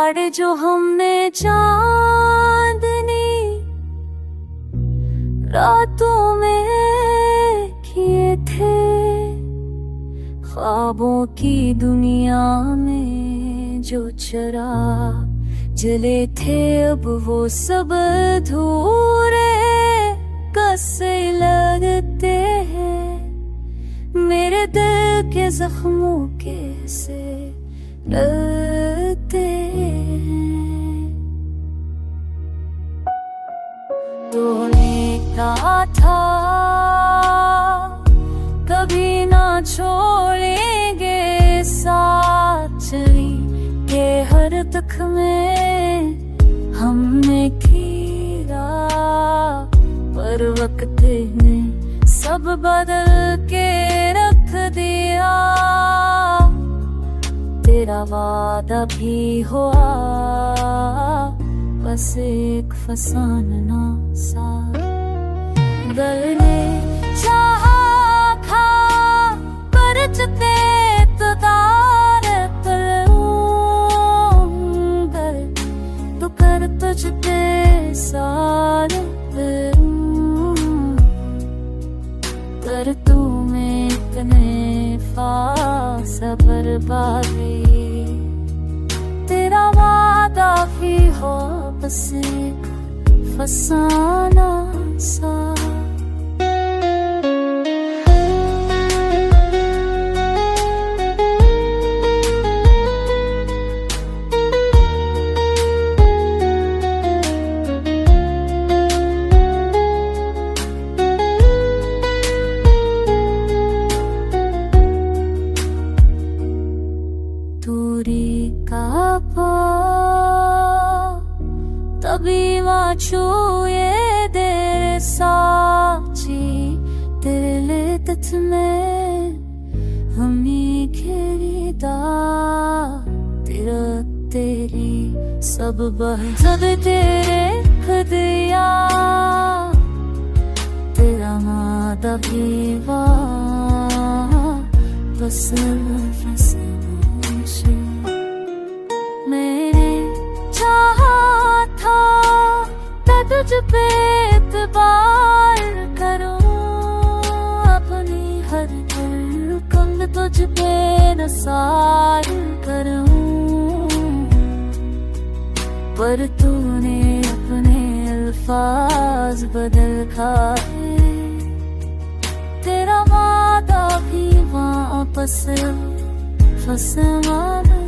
वादे जो हमने चांदनी रातों में किए थे, ख्वाबों की दुनिया में जो चिराग जले थे, अब वो सब अधूरे कैसे लगते हैं। मेरे दिल के जख्मों कैसे लगते हैं। तूने कहा था कभी ना छोड़ेंगे साथ, चली के हर तक में हमने कीरा, पर वक्त ने सब बदल के रख दिया। तेरा वादा भी हुआ, बस एक फसाना सा। दिल ने चाहा था पर जते तुदार पर तो कर तुझते साल पर तू में इतने फासा बर्बादी। तेरा वादा भी हो, बस एक फसाना सा। दूरी का तभी छुए दे साची, तेरे तथ में हमें घेरीदा। तेरा तेरी सब बहजब तेरे खदिया, तेरा मादा भी बस मैंने चाहा था तुझ पे एतबार करूं, अपनी हर धड़कन तुझ पे नसार करूं। पर तूने अपने अल्फाज बदल खाए, तेरा वादा भी वापस फसाना